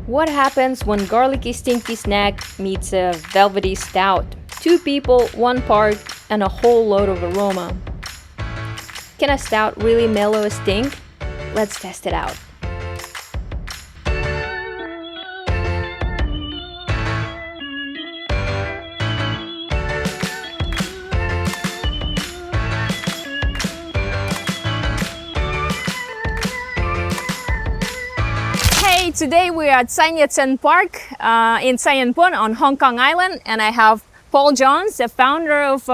What happens when garlicky stinky snack meets a velvety stout? Two people, one part, and a whole load of aroma. Can a stout really mellow a stink? Let's test it out. Today we are at San Yat-sen Park in Sai Yat Pon on Hong Kong Island, and I have Paul Johns, the founder of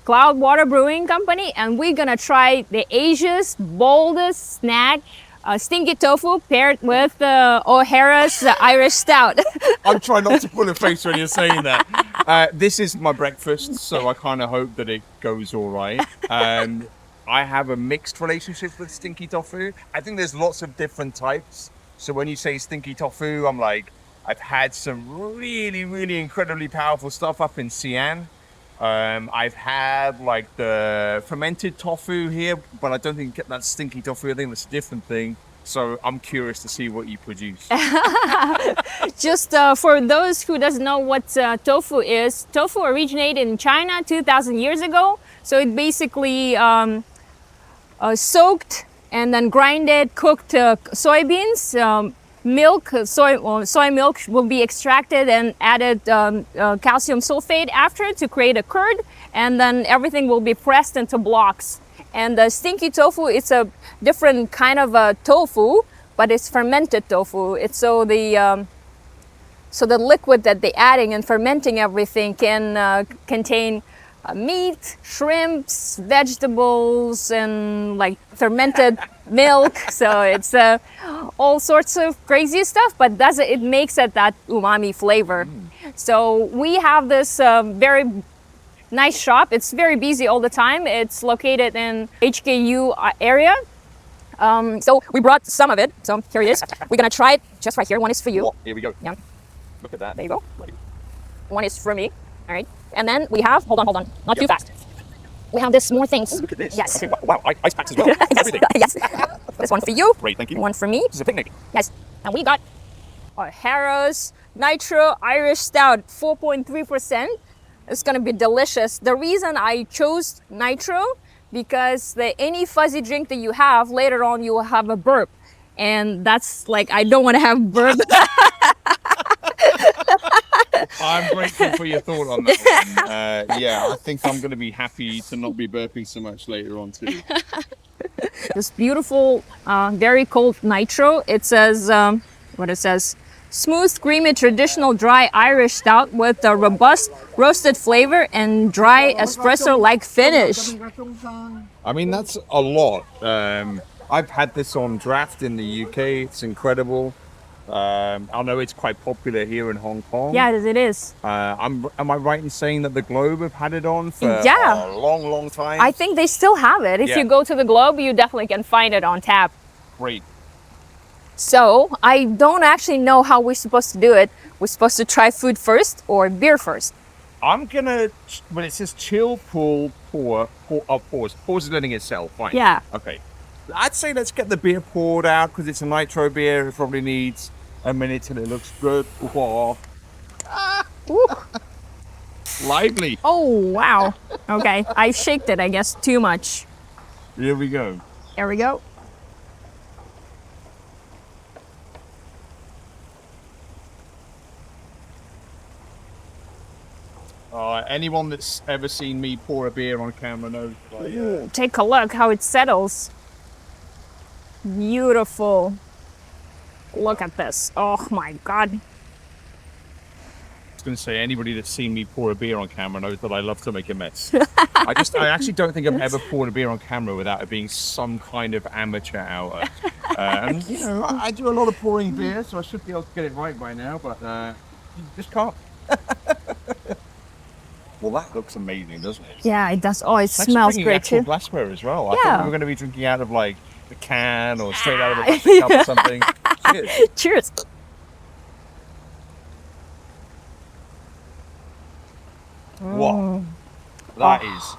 Cloudwater Brewing Company, and we're gonna try the Asia's boldest snack, Stinky Tofu paired with O'Hara's Irish Stout. I'm trying not to pull a face when you're saying that. This is my breakfast, so I kind of hope that it goes all right. I have a mixed relationship with Stinky Tofu. I think there's lots of different types. So when you say Stinky Tofu, I'm like, I've had some really incredibly powerful stuff up in Xi'an. I've had like the fermented tofu here, but I don't think that's Stinky Tofu. I think that's a different thing. So I'm curious to see what you produce. Just for those who doesn't know what tofu is, tofu originated in China 2,000 years ago. So it basically soaked and then grinded, cooked soybeans, milk, soy milk will be extracted and added calcium sulfate after to create a curd, and then everything will be pressed into blocks. And the stinky tofu, it's a different kind of a tofu, but it's fermented tofu. It's so the liquid that they're adding and fermenting everything can contain meat, shrimps, vegetables, and like fermented milk. So it's all sorts of crazy stuff, but it makes it that umami flavor. So we have this very nice shop. It's very busy all the time. It's located in HKU area. So we brought some of it. So here it is. We're gonna try it just right here. One is for you. Oh, here we go. Yeah. Look at that. There you go. One is for me. All right. And then we have, hold on, not too fast. We have this more things. Oh, look at this. Yes. Okay, wow, ice packs as well. Yes. Everything. Yes. This one for you. Great, thank you. One for me. This is a picnic. Yes. And we got O'Hara's Nitro Irish Stout, 4.3%. It's gonna be delicious. The reason I chose Nitro, because any fuzzy drink that you have, later on you will have a burp. And that's like, I don't wanna have burp. I'm grateful for your thought on that one. Yeah, I think I'm going to be happy to not be burping so much later on too. This beautiful, very cold Nitro. It says, what it says, smooth, creamy, traditional dry Irish stout with a robust roasted flavor and dry espresso-like finish. I mean, that's a lot. I've had this on draft in the UK. It's incredible. I know it's quite popular here in Hong Kong. Yeah, it is. Am I right in saying that the Globe have had it on for a long time? I think they still have it. If you go to the Globe, you definitely can find it on tap. Great. So I don't actually know how we're supposed to do it. We're supposed to try food first or beer first? I'm gonna, when it says chill, pour, pause is letting it sell, fine. Yeah. Okay. I'd say let's get the beer poured out because it's a nitro beer. It probably needs a minute till it looks good. Lively. Oh, wow. Okay, I shaked it, I guess, too much. Here we go. There we go. Anyone that's ever seen me pour a beer on camera knows. Take a look how it settles. Beautiful. Look at this. Oh my God. I was going to say, anybody that's seen me pour a beer on camera knows that I love to make a mess. I actually don't think I've ever poured a beer on camera without it being some kind of amateur hour. And you know, I do a lot of pouring beer, so I should be able to get it right by now, but just can't. Well, that looks amazing, doesn't it? Yeah, it does. Oh, it smells great too. Glassware as well. I Yeah. thought we were going to be drinking out of like the can or straight out of a plastic cup or something. Cheers. Cheers. Wow. That is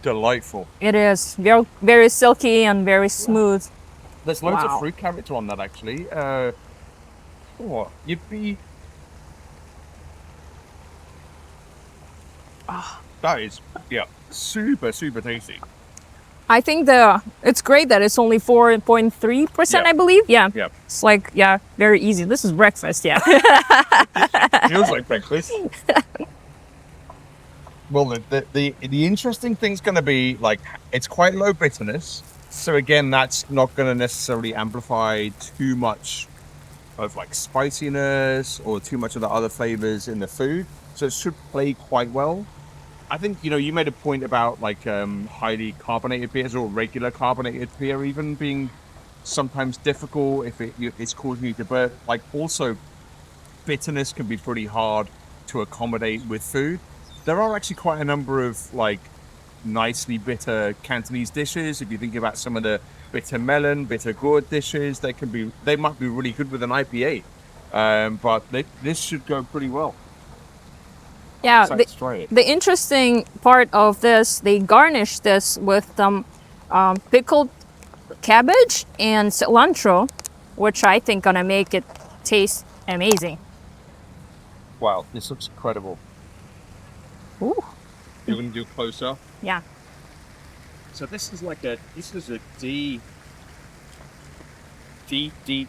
delightful. It is very, very silky and very smooth. There's loads Wow. of fruit character on that actually. Oh, you'd be. That is, yeah, super, super tasty. I think it's great that it's only 4.3%, Yeah. I believe. Yeah. Yeah. It's like, yeah, very easy. This is breakfast, yeah. Feels like breakfast. Well, the interesting thing's going to be like it's quite low bitterness, so again, that's not going to necessarily amplify too much of like spiciness or too much of the other flavors in the food. So it should play quite well. I think you made a point about like highly carbonated beers or regular carbonated beer even being sometimes difficult if it's causing you to burp. Like also bitterness can be pretty hard to accommodate with food. There are actually quite a number of like nicely bitter Cantonese dishes. If you think about some of the bitter melon, bitter gourd dishes, they might be really good with an IPA. But this should go pretty well. Yeah, So let's try it. the interesting part of this, they garnish this with some pickled cabbage and cilantro, which I think gonna make it taste amazing. Wow, this looks incredible. Ooh, You want to do close up? yeah. So this is a deep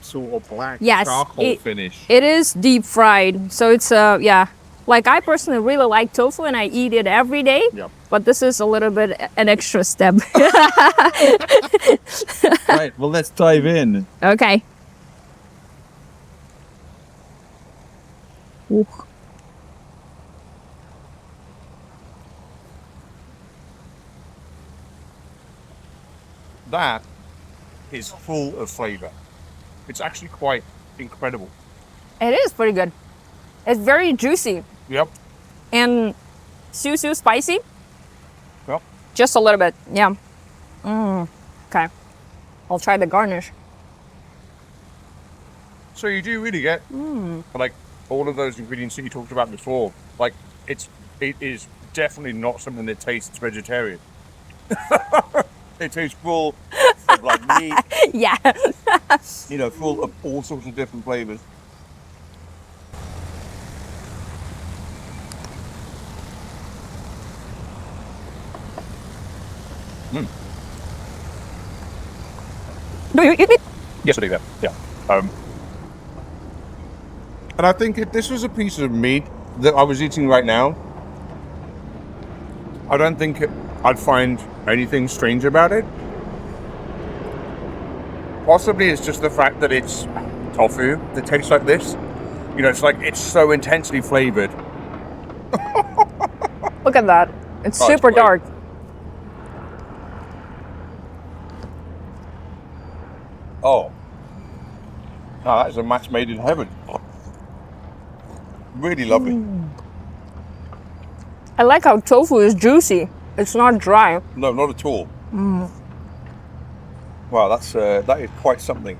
sort of black Yes, charcoal finish. It is deep fried, so it's yeah. Like I personally really like tofu and I eat it every day. Yep. But this is a little bit an extra step. Right, well let's dive in. Okay. Ooh. That is full of flavor. It's actually quite incredible. It is pretty good. It's very juicy Yep. and su spicy. Yep. Just a little bit, yeah. Okay. I'll try the garnish. So you do really get like all of those ingredients that you talked about before. Like it is definitely not something that tastes vegetarian. It tastes full of like meat, Yeah. full of all sorts of different flavors. Do you eat it? Yes, I do that. Yeah. And I think if this was a piece of meat that I was eating right now, I don't think I'd find anything strange about it. Possibly it's just the fact that it's tofu that tastes like this. It's so intensely flavored. Look at that. It's Oh, it's super great. dark. Oh. No, that is a match made in heaven. Really lovely. I like how tofu is juicy. It's not dry. No, not at all. Wow, that is quite something.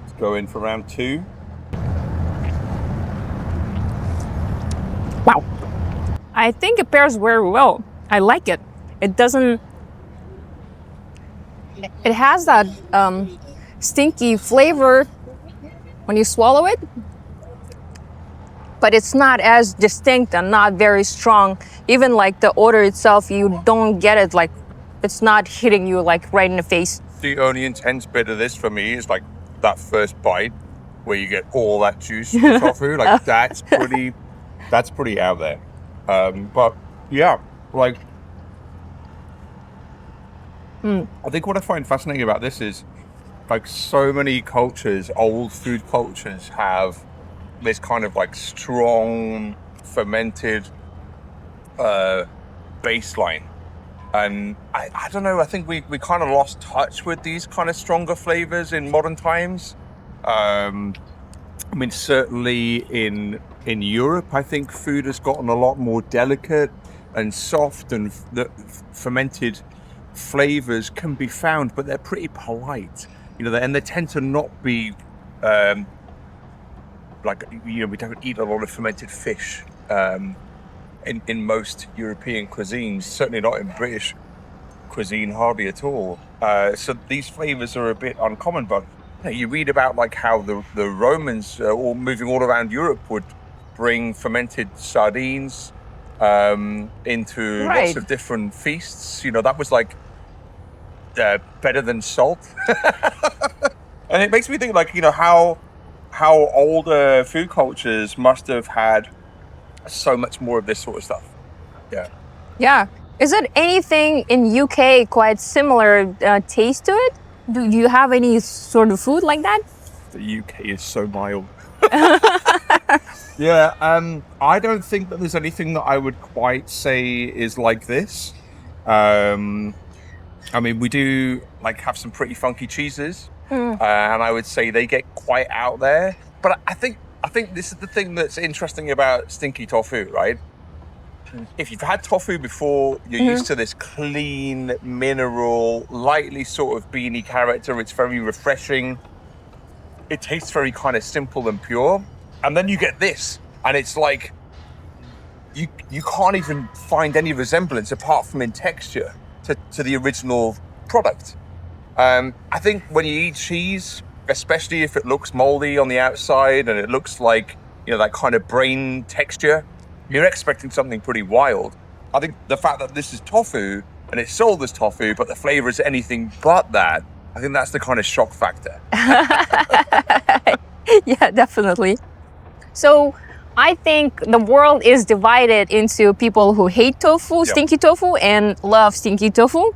Let's go in for round 2. Wow. I think it pairs very well. I like it. It doesn't. It has that stinky flavor when you swallow it, but it's not as distinct and not very strong. Even like the odor itself, you don't get it. Like it's not hitting you like right in the face. The only intense bit of this for me is like that first bite where you get all that juice from the tofu. Like that's pretty out there. But yeah, like I think what I find fascinating about this is like so many cultures, old food cultures have this kind of like strong fermented baseline. And I don't know, I think we kind of lost touch with these kind of stronger flavors in modern times. I mean, certainly in Europe, I think food has gotten a lot more delicate and soft, and the fermented flavors can be found, but they're pretty polite, and they tend to not be we don't eat a lot of fermented fish in most European cuisines, certainly not in British cuisine hardly at all. So these flavors are a bit uncommon, but you read about like how the Romans, all moving all around Europe, would bring fermented sardines into lots Right. of different feasts. That was like better than salt. And it makes me think like, how older food cultures must have had so much more of this sort of stuff. Yeah. Yeah. Is it anything in UK quite similar taste to it? Do you have any sort of food like that? The UK is so mild. Yeah, I don't think that there's anything that I would quite say is like this. I mean, we do like have some pretty funky cheeses, and I would say they get quite out there. But I think this is the thing that's interesting about Stinky Tofu, right? If you've had tofu before, you're used to this clean, mineral, lightly sort of beany character. It's very refreshing. It tastes very kind of simple and pure. And then you get this, and it's like, you can't even find any resemblance apart from in texture to the original product. I think when you eat cheese, especially if it looks moldy on the outside and it looks like, that kind of brain texture, you're expecting something pretty wild. I think the fact that this is tofu and it's sold as tofu, but the flavor is anything but that, I think that's the kind of shock factor. Yeah, definitely. So I think the world is divided into people who hate tofu, Yep. stinky tofu, and love stinky tofu.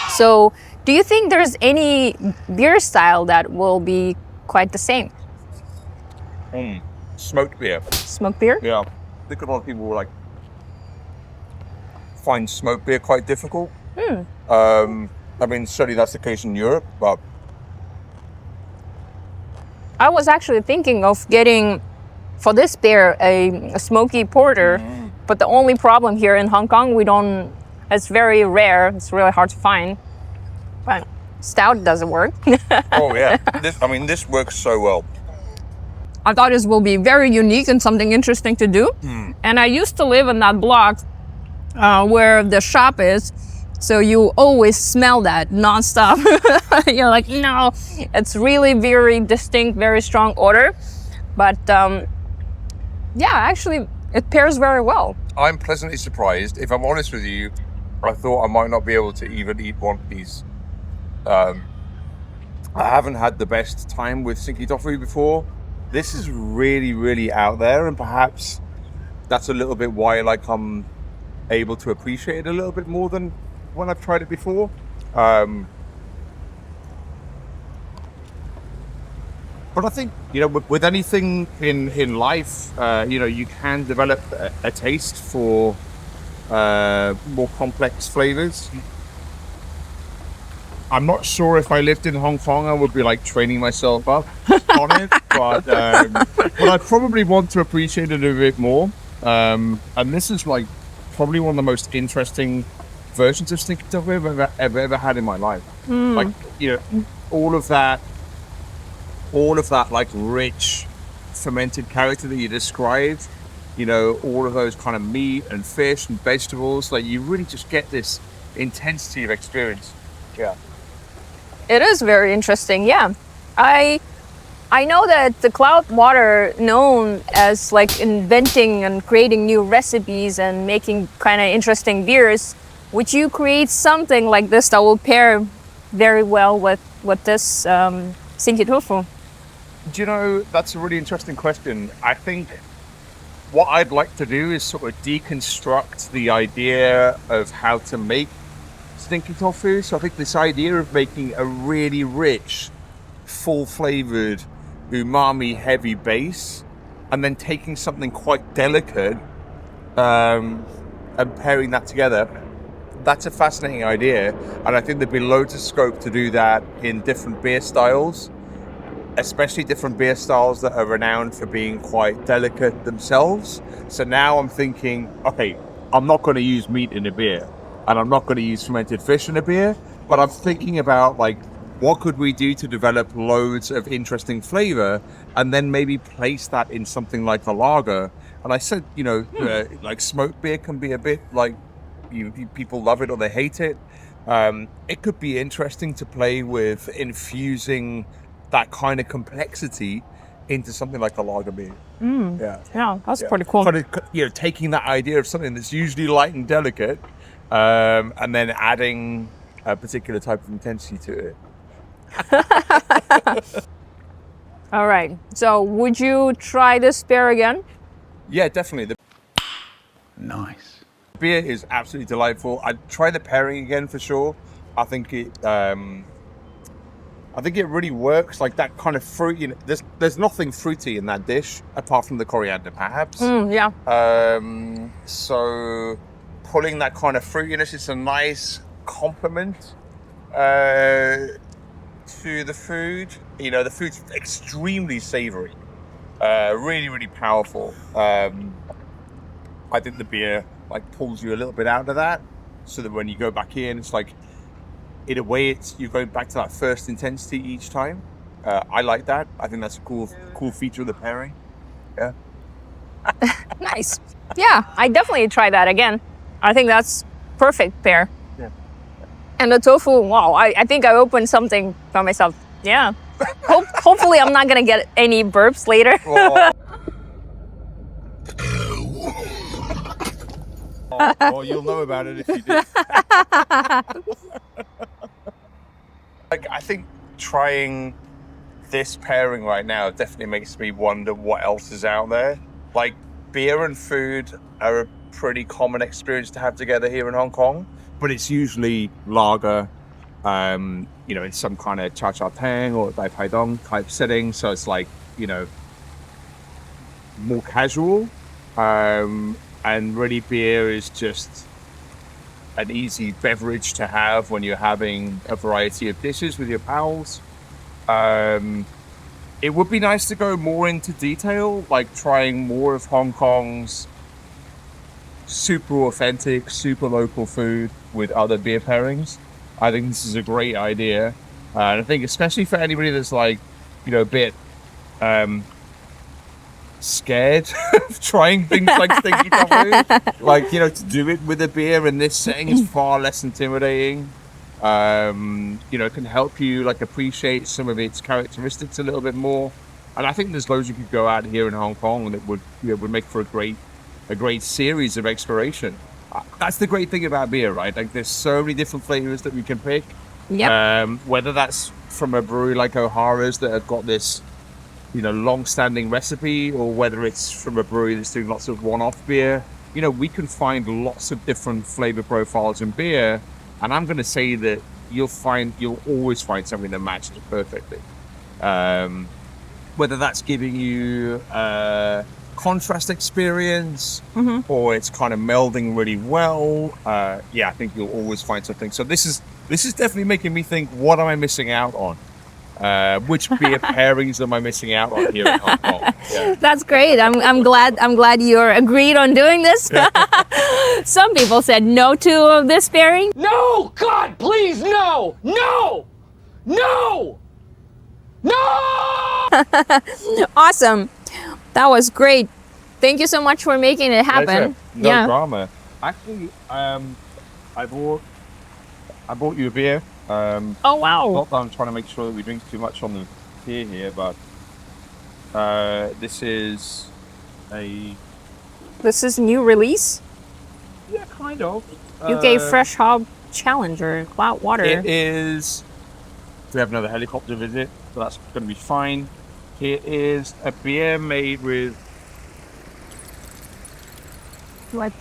So do you think there's any beer style that will be quite the same? Smoked beer. Smoked beer? Yeah. I think a lot of people like find smoked beer quite difficult. I mean, certainly that's the case in Europe, but I was actually thinking of getting, for this beer, a smoky porter, but the only problem here in Hong Kong, it's very rare, it's really hard to find. But stout doesn't work. oh yeah, this works so well. I thought this will be very unique and something interesting to do. And I used to live in that block where the shop is, so you always smell that nonstop. You're like, no, it's really very distinct, very strong odor. But yeah, actually, it pairs very well. I'm pleasantly surprised. If I'm honest with you, I thought I might not be able to even eat one of these. I haven't had the best time with Stinky Tofu before. This is really, really out there, and perhaps that's a little bit why I'm able to appreciate it a little bit more than when I've tried it before. But I think, with anything in life, you can develop a taste for more complex flavors. I'm not sure if I lived in Hong Kong, I would be training myself up on it, but I probably want to appreciate it a bit more. And this is probably one of the most interesting versions of Stinky Tofu I've ever had in my life. All of that rich fermented character that you described, all of those kind of meat and fish and vegetables, you really just get this intensity of experience. Yeah. It is very interesting, yeah. I know that the Cloudwater, known as inventing and creating new recipes and making kind of interesting beers, would you create something like this that will pair very well with this Stinky Tofu? That's a really interesting question. I think what I'd like to do is sort of deconstruct the idea of how to make Stinky Tofu. So I think this idea of making a really rich, full-flavored, umami-heavy base, and then taking something quite delicate and pairing that together, that's a fascinating idea. And I think there'd be loads of scope to do that in different beer styles, especially different beer styles that are renowned for being quite delicate themselves. So now I'm thinking, okay, I'm not going to use meat in a beer, and I'm not going to use fermented fish in a beer, but I'm thinking about what could we do to develop loads of interesting flavor and then maybe place that in something like a lager. And I said, smoked beer can be a bit people love it or they hate it. It could be interesting to play with infusing that kind of complexity into something like a lager beer. Yeah, that's pretty cool. Kind of, taking that idea of something that's usually light and delicate, and then adding a particular type of intensity to it. All right. So would you try this beer again? Yeah, definitely. Nice. The beer is absolutely delightful. I'd try the pairing again for sure. I think it really works. Like that kind of fruit. There's nothing fruity in that dish apart from the coriander, perhaps. Yeah. So pulling that kind of fruitiness, it's a nice complement to the food. The food's extremely savory, really, really powerful. I think the beer pulls you a little bit out of that, so that when you go back in, it's like, in a way, you're going back to that first intensity each time. I like that. I think that's a cool feature of the pairing. Yeah. Nice. Yeah, I definitely try that again. I think that's perfect pair. Yeah. And the tofu, wow, I think I opened something for myself. Yeah. Hopefully I'm not gonna get any burps later. Well, you'll know about it if you do. I think trying this pairing right now definitely makes me wonder what else is out there. Beer and food are a pretty common experience to have together here in Hong Kong, but it's usually lager, in some kind of cha cha tang or dai pai dong type setting. So it's more casual. And really, beer is just an easy beverage to have when you're having a variety of dishes with your pals. It would be nice to go more into detail, trying more of Hong Kong's super authentic, super local food with other beer pairings. I think this is a great idea. And I think especially for anybody that's a bit scared of trying things like Stinky Tofu, to do it with a beer in this setting is far less intimidating. Can help you appreciate some of its characteristics a little bit more. And I think there's loads you could go out here in Hong Kong that would make for a great series of exploration. That's the great thing about beer, right? There's so many different flavors that we can pick. Yep. Whether that's from a brewery like O'Hara's that have got this long-standing recipe, or whether it's from a brewery that's doing lots of one-off beer, we can find lots of different flavor profiles in beer, and I'm going to say that you'll always find something that matches perfectly. Whether that's giving you a contrast experience, or it's kind of melding really well, I think you'll always find something. So this is definitely making me think, what am I missing out on? Which beer pairings am I missing out on here in Hong Kong? Yeah. That's great. I'm glad you're agreed on doing this. Some people said no to this pairing. No! God, please, no! No! No! No! Awesome. That was great. Thank you so much for making it happen. No drama. Actually, I bought you a beer. Oh wow. Not that I'm trying to make sure that we drink too much on the beer here, but this is new release? Yeah, kind of. UK Fresh Hop Challenger Cloudwater. It is. We have another helicopter visit, so that's going to be fine. It is a beer made with. What?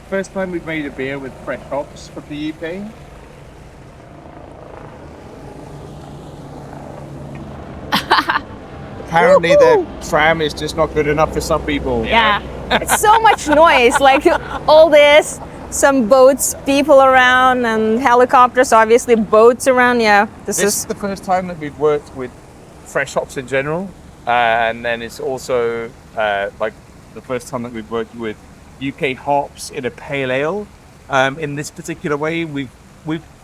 First time we've made a beer with fresh hops from the UK. Apparently the tram is just not good enough for some people. Yeah. It's so much noise, all this, some boats, people around, and helicopters, obviously boats around. Yeah, This is the first time that we've worked with fresh hops in general, and then it's also the first time that we've worked with UK hops in a pale ale. In this particular way, we've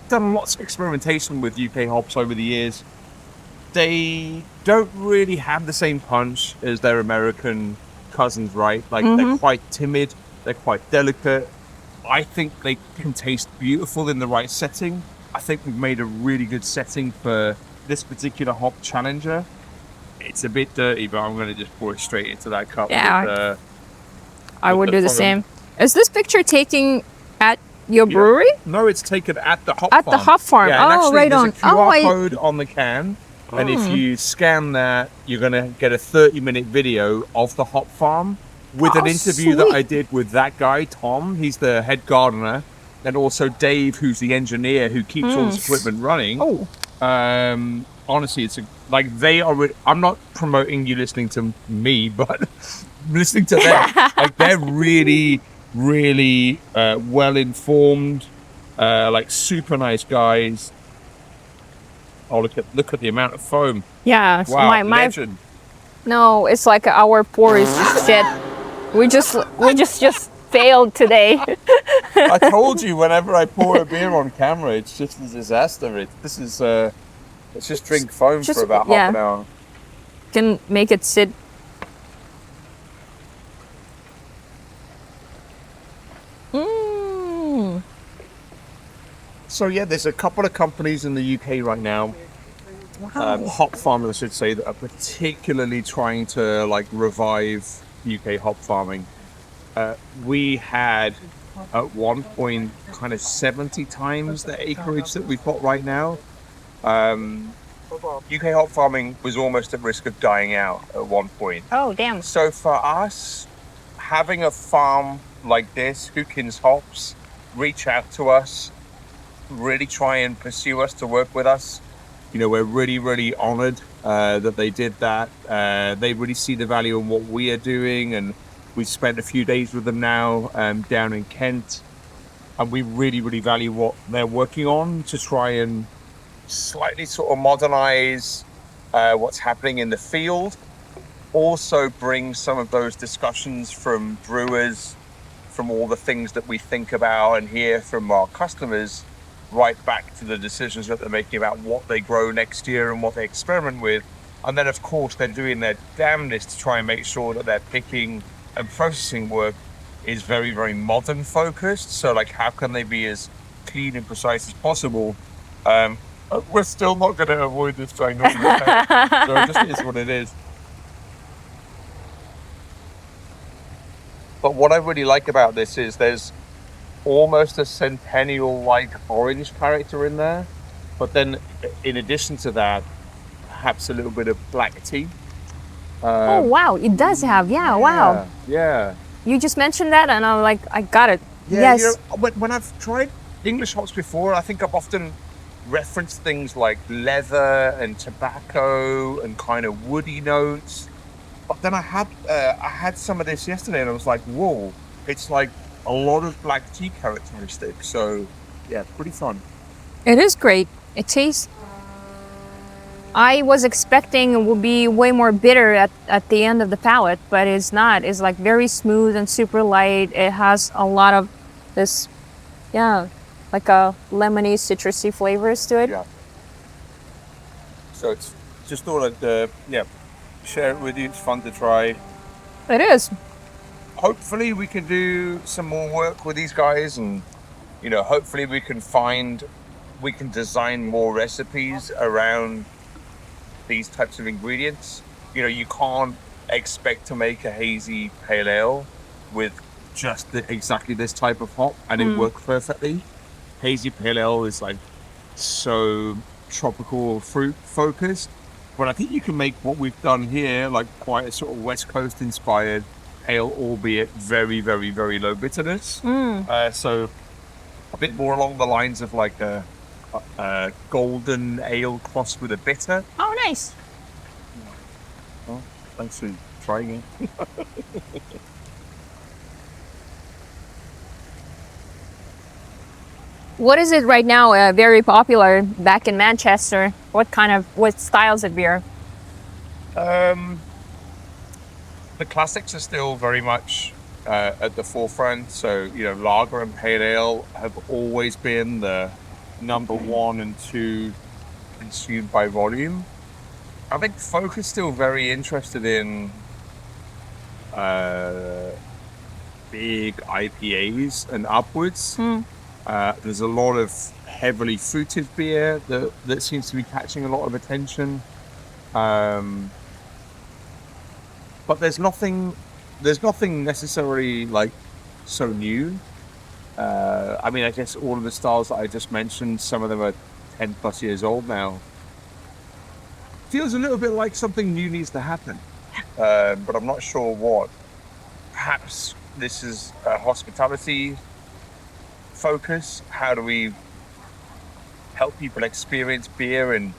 done lots of experimentation with UK hops over the years. They don't really have the same punch as their American cousins, right? Like they're quite timid, they're quite delicate. I think they can taste beautiful in the right setting. I think we've made a really good setting for this particular hop challenger. It's a bit dirty, but I'm going to just pour it straight into that cup. Yeah, I with would do the foam. same. Is this picture taking at your brewery? No, it's taken at the hop At farm. the hop farm. Yeah, and Oh, actually, right there's on. a QR I- code on the can. And if you scan that, you're going to get a 30-minute video of the hop farm with an interview that I did with that guy, Tom. He's the head gardener. And also Dave, who's the engineer who keeps all this equipment running. Oh. Honestly, they are. I'm not promoting you listening to me, but listening to them. Like they're really, really well informed. Like super nice guys. Oh, look at the amount of foam. Yeah. Wow, my legend. No, it's like our pour is shit. We just failed today. I told you, whenever I pour a beer on camera, it's just a disaster. Let's just drink foam for about half an hour. Can make it sit. So yeah, there's a couple of companies in the UK right now, hop farmers, I should say, that are particularly trying to like revive UK hop farming. We had at one point kind of 70 times the acreage that we've got right now. UK hop farming was almost at risk of dying out at one point. Oh, damn. So for us, having a farm like this, Hookins Hops, reach out to us, really try and pursue us to work with us. You know, we're really, really honored that they did that. They really see the value in what we are doing, and we've spent a few days with them now down in Kent, and we really, really value what they're working on to try and slightly sort of modernize what's happening in the field. Also bring some of those discussions from brewers, from all the things that we think about and hear from our customers, right back to the decisions that they're making about what they grow next year and what they experiment with. And then of course they're doing their damnedest to try and make sure that their picking and processing work is very, very modern focused. So like, how can they be as clean and precise as possible? We're still not going to avoid this ginormous effect. So it just is what it is. But what I really like about this is there's almost a centennial-like orange character in there. But then in addition to that, perhaps a little bit of black tea. Oh, wow. It does have. Yeah, wow. Yeah. You just mentioned that and I'm like, I got it. Yeah, Yes. you know, when I've tried English hops before, I think I've often referenced things like leather and tobacco and kind of woody notes. But then I had some of this yesterday and I was like, whoa, it's like a lot of black tea characteristics. So yeah, pretty fun. It is great. It tastes. I was expecting it would be way more bitter at the end of the palate, but it's not. It's like very smooth and super light. It has a lot of this, like a lemony, citrusy flavors to it. Yeah. So it's just thought I'd share it with you. It's fun to try. It is. Hopefully we can do some more work with these guys, and you know, hopefully we can design more recipes around these types of ingredients. You know, you can't expect to make a hazy pale ale with just exactly this type of hop and it works perfectly. Hazy pale ale is like so tropical fruit focused, but I think you can make what we've done here like quite a sort of West Coast inspired ale, albeit very, very, very low bitterness. So a bit more along the lines of like a golden ale crossed with a bitter. Oh, nice. Well, thanks for trying it. What is it right now? Very popular back in Manchester. What styles of beer? The classics are still very much at the forefront. So, you know, lager and pale ale have always been the number 1 and 2 consumed by volume. I think folk is still very interested in big IPAs and upwards. There's a lot of heavily fruited beer that seems to be catching a lot of attention. But there's nothing necessarily like so new. I mean, I guess all of the styles that I just mentioned, some of them are 10 plus years old now. Feels a little bit like something new needs to happen, but I'm not sure what. Perhaps this is a hospitality focus. How do we help people experience beer in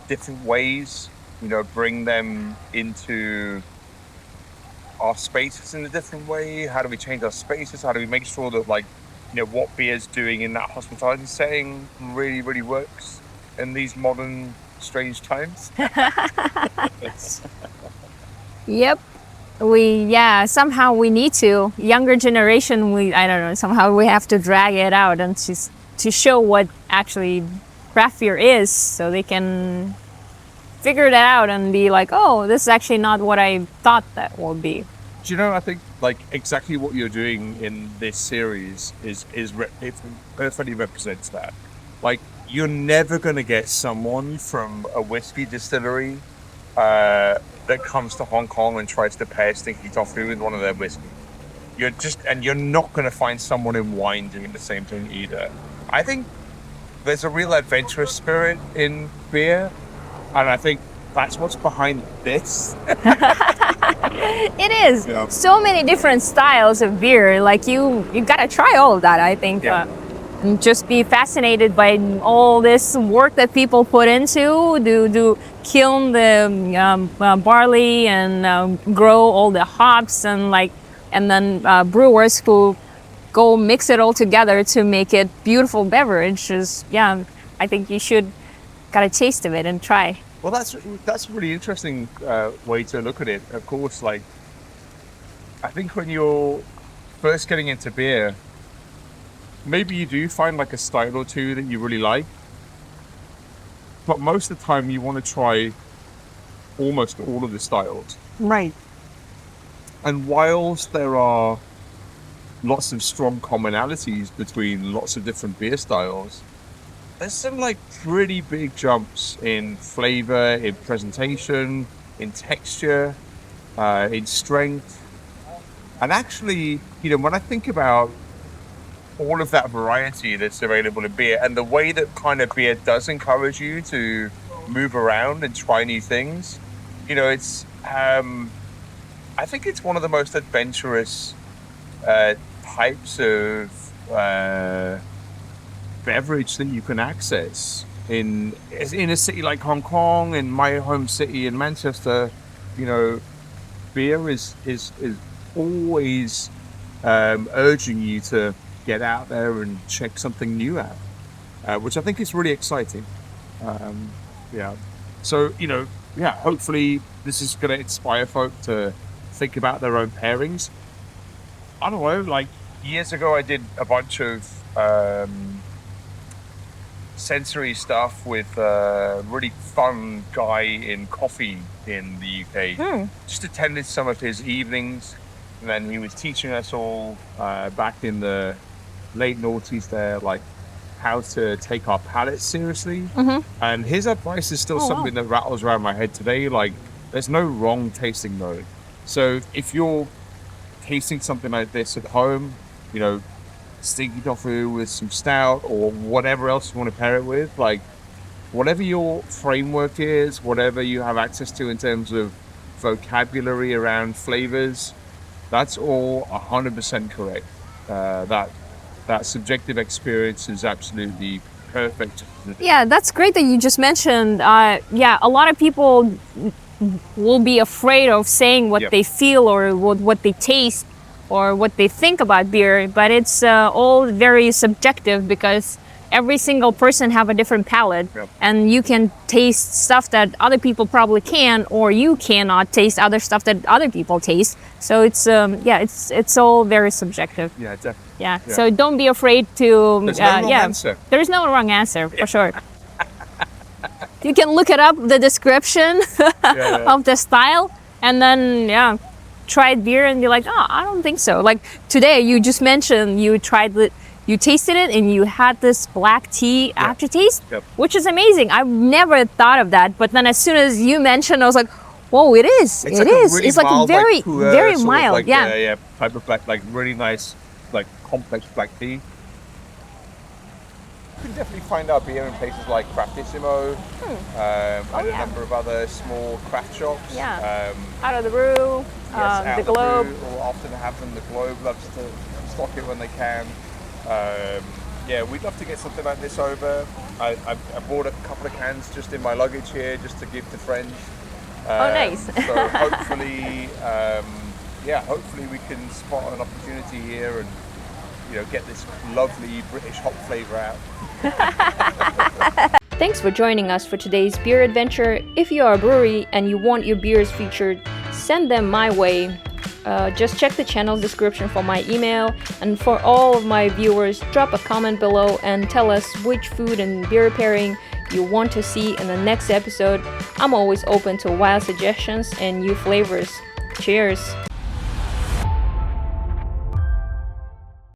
different ways? You know, bring them into our spaces in a different way. How do we change our spaces? How do we make sure that, like, you know, what beer's doing in that hospitality setting really, really works in these modern, strange times? Yep. Somehow we need to. Younger generation, I don't know, somehow we have to drag it out and to show what actually craft beer is, so they can figure that out and be like, oh, this is actually not what I thought that would be. Do you know, I think like exactly what you're doing in this series it perfectly represents that. Like, you're never going to get someone from a whiskey distillery that comes to Hong Kong and tries to pair Stinky Tofu with one of their whiskey. You're not going to find someone in wine doing the same thing either. I think there's a real adventurous spirit in beer, and I think that's what's behind this. It is. Yeah. So many different styles of beer. Like you gotta try all of that, I think. Yeah. And just be fascinated by all this work that people put into do kiln the barley and grow all the hops and then brewers who go mix it all together to make it beautiful beverages. Yeah, I think you should got a taste of it and try. Well, that's a really interesting way to look at it. Of course, like, I think when you're first getting into beer, maybe you do find like a style or two that you really like, but most of the time you want to try almost all of the styles. Right. And whilst there are lots of strong commonalities between lots of different beer styles, there's some like pretty big jumps in flavor, in presentation, in texture, in strength. And actually, you know, when I think about all of that variety that's available in beer and the way that kind of beer does encourage you to move around and try new things, you know, it's, I think it's one of the most adventurous types of beverage that you can access in a city like Hong Kong, in my home city in Manchester. You know, beer is always urging you to get out there and check something new out, which I think is really exciting. So, you know, hopefully this is going to inspire folk to think about their own pairings. I don't know, like years ago I did a bunch of sensory stuff with a really fun guy in coffee in the UK. Just attended some of his evenings, and then he was teaching us all back in the late noughties there, like how to take our palates seriously. And his advice is still something that rattles around my head today. Like, there's no wrong tasting mode. So if you're tasting something like this at home, you know, Stinky Tofu with some Stout or whatever else you want to pair it with, like, whatever your framework is, whatever you have access to in terms of vocabulary around flavors, that's all 100% correct. That subjective experience is absolutely perfect. Yeah, that's great that you just mentioned. A lot of people will be afraid of saying what they feel or what they taste or what they think about beer, but it's all very subjective because every single person have a different palate, and you can taste stuff that other people probably can, or you cannot taste other stuff that other people taste. So it's it's all very subjective. Yeah, definitely. Yeah. So don't be afraid to. There's no wrong answer. There is no wrong answer for sure. You can look it up, the description of the style, and then tried beer and you're like, oh, I don't think so. Like today, you just mentioned you tried it, you tasted it, and you had this black tea aftertaste, which is amazing. I've never thought of that, but then as soon as you mentioned, I was like, whoa, it is. It's like really It's like mild, very, like puer, very sort of mild. like, Yeah. type of black, like really nice, like complex black tea. You can definitely find our beer in places like Craftissimo, and a number of other small craft shops. Yeah. Out of the Brew, Yes, the Globe. Or often have them. The Globe loves to stock it when they can. Yeah, we'd love to get something like this over. I bought a couple of cans just in my luggage here, just to give to friends. Nice. So hopefully, hopefully we can spot an opportunity here and get this lovely British hop flavour out. Thanks for joining us for today's beer adventure. If you are a brewery and you want your beers featured, send them my way. Just check the channel's description for my email, and for all of my viewers, drop a comment below and tell us which food and beer pairing you want to see in the next episode. I'm always open to wild suggestions and new flavors. Cheers!